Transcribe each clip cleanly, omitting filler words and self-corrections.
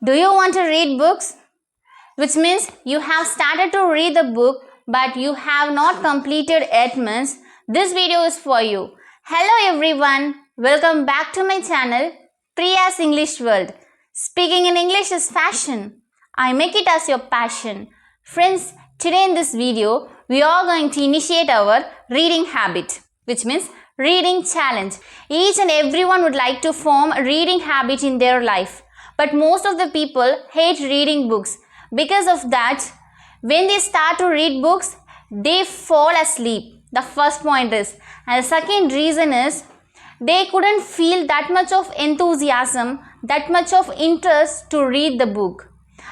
Do you want to read books? Which means you have started to read the book but you have not completed it means this video is for you. Hello everyone, welcome back to my channel Priya's English World. Speaking in English is fashion. I make it as your passion. Friends, today in this video we are going to initiate our reading habit, which means reading challenge. Each and everyone would like to form a reading habit in their life, but most of the people hate reading books. Because of that, when they start to read books, they fall asleep. The first point is, and the second reason is, they couldn't feel that much of enthusiasm, that much of interest to read the book.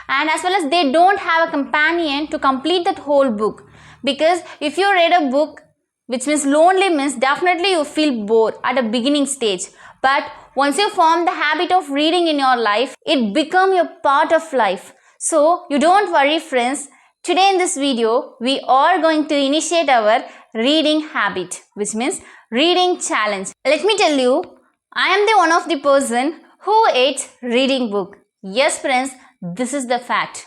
And as well as they don't have a companion to complete that whole book. Because if you read a book, which means lonely means definitely you feel bored at a beginning stage. But once you form the habit of reading in your life, it becomes your part of life. So you don't worry friends, today in this video, we are going to initiate our reading habit, which means reading challenge. Let me tell you, I am the one of the person who hates reading book. Yes friends, this is the fact.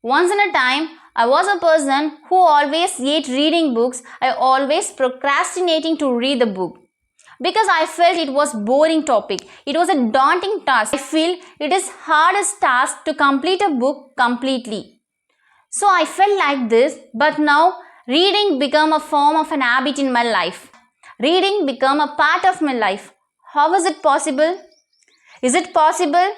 Once in a time, I was a person who always hate reading books. I always procrastinating to read the book. Because I felt it was boring topic. It was a daunting task. I feel it is hardest task to complete a book completely. So I felt like this, but now reading become a form of an habit in my life. Reading become a part of my life. How is it possible? Is it possible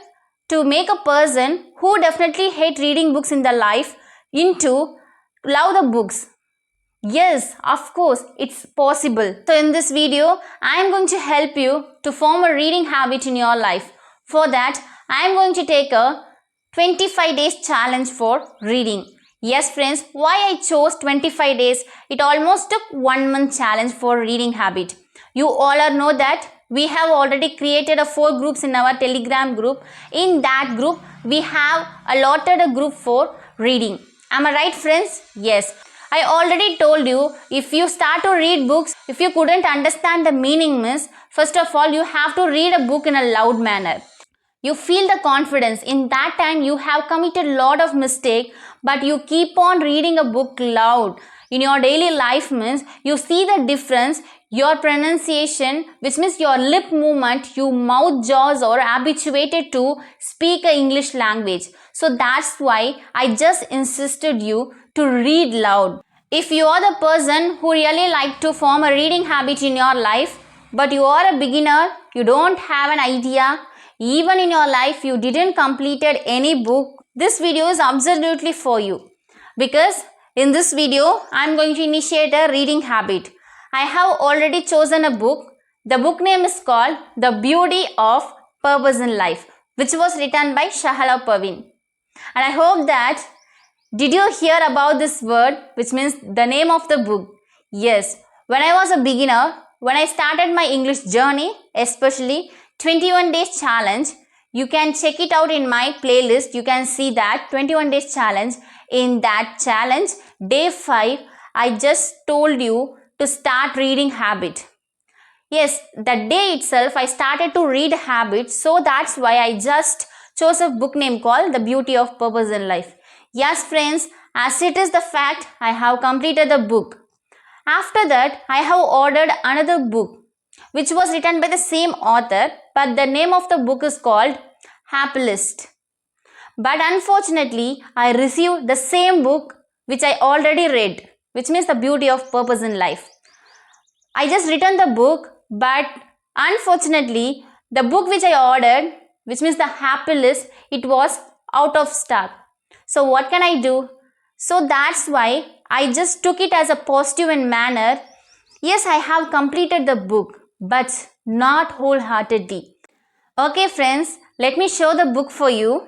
to make a person who definitely hate reading books in their life into love the books? Yes, of course, it's possible. So in this video, I am going to help you to form a reading habit in your life. For that, I am going to take a 25 days challenge for reading. Yes friends, why I chose 25 days? It almost took 1 month challenge for reading habit. You all know that we have already created 4 groups in our Telegram group. In that group, we have allotted a group for reading. Am I right friends? Yes. I already told you, if you start to read books, if you couldn't understand the meaning means, first of all, you have to read a book in a loud manner. You feel the confidence. In that time, you have committed a lot of mistake, but you keep on reading a book loud. In your daily life means, you see the difference, your pronunciation, which means your lip movement, your mouth jaws are habituated to speak a English language. So that's why I just insisted you to read loud. If you are the person who really like to form a reading habit in your life, but you are a beginner, you don't have an idea, even in your life you didn't completed any book, this video is absolutely for you. Because in this video, I am going to initiate a reading habit. I have already chosen a book. The book name is called The Beauty of Purpose in Life, which was written by Shahala Parveen. And I hope that did you hear about this word, which means the name of the book? Yes, when I was a beginner, when I started my English journey, especially 21 days challenge, you can check it out in my playlist. You can see that 21 days challenge. In that challenge, day 5, I just told you to start reading habit. Yes, that day itself, I started to read habit. So that's why I just chose a book name called The Beauty of Purpose in Life. Yes friends, as it is the fact, I have completed the book. After that, I have ordered another book, which was written by the same author, but the name of the book is called Happy List. But unfortunately, I received the same book which I already read, which means The Beauty of Purpose in Life. I just returned the book, but unfortunately, the book which I ordered, which means the Happy List, it was out of stock. So what can I do? So that's why I just took it as a positive manner. Yes, I have completed the book, but not wholeheartedly. Okay friends, let me show the book for you.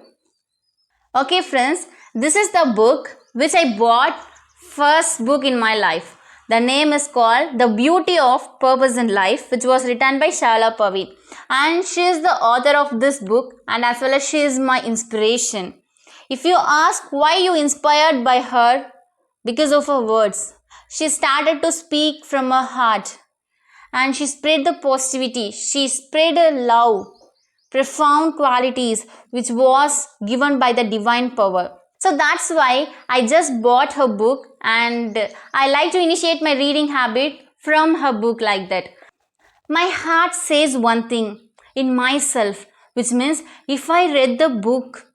Okay friends, this is the book which I bought, first book in my life. The name is called The Beauty of Purpose in Life, which was written by Shahala Parveen. And she is the author of this book, and as well as she is my inspiration. If you ask why you inspired by her, because of her words. She started to speak from her heart and she spread the positivity. She spread her love. profound qualities which was given by the divine power. So that's why I just bought her book, and I like to initiate my reading habit from her book like that. My heart says one thing in myself, which means if I read the book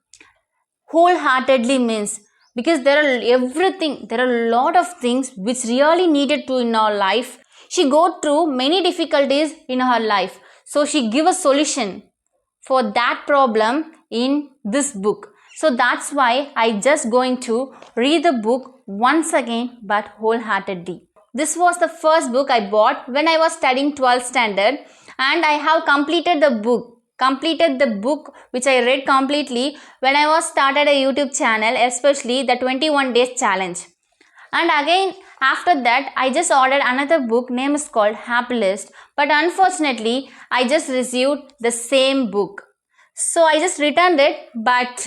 wholeheartedly, means because there are a lot of things which really needed to in our life. She go through many difficulties in her life, so she give a solution for that problem in this book. So that's why I just going to read the book once again, but wholeheartedly. This was the first book I bought when I was studying 12th standard, and I have completed the book which I read completely when I was started a YouTube channel, especially the 21 days challenge. And again after that I just ordered another book, name is called Happy List, but unfortunately I just received the same book, so I just returned it. But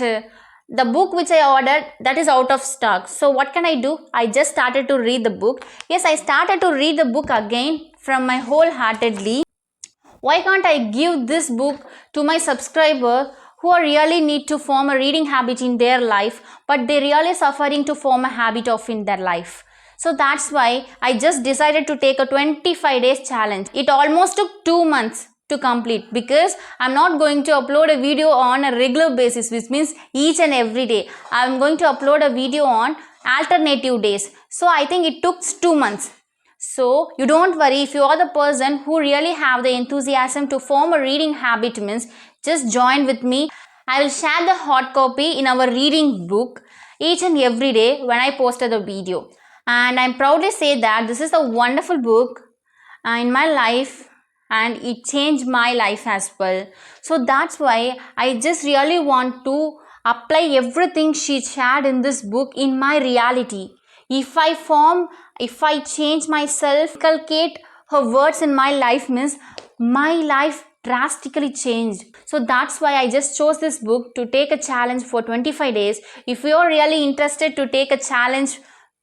the book which I ordered, that is out of stock. So what can I do? I just started to read the book. Yes, I started to read the book again from my wholeheartedly. Why can't I give this book to my subscriber who are really need to form a reading habit in their life, but they really suffering to form a habit of in their life? So that's why I just decided to take a 25 days challenge. It almost took 2 months to complete, because I'm not going to upload a video on a regular basis, which means each and every day. I'm going to upload a video on alternative days. So I think it took 2 months. So you don't worry, if you are the person who really have the enthusiasm to form a reading habit, means just join with me. I will share the hot copy in our reading book each and every day when I posted the video. And I'm proudly say that this is a wonderful book in my life, and it changed my life as well. So that's why I just really want to apply everything she shared in this book in my reality. If I change myself, inculcate her words in my life, means my life drastically changed. So that's why I just chose this book to take a challenge for 25 days. If you are really interested to take a challenge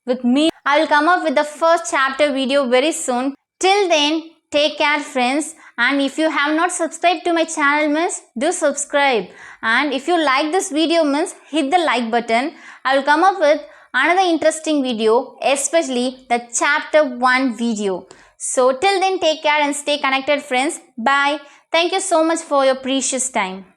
with me, I will come up with the first chapter video very soon. Till then, take care friends, and if you have not subscribed to my channel, means do subscribe, and if you like this video, means hit the like button. I will come up with another interesting video, especially the chapter 1 video. So till then, take care and stay connected friends. Bye. Thank you so much for your precious time.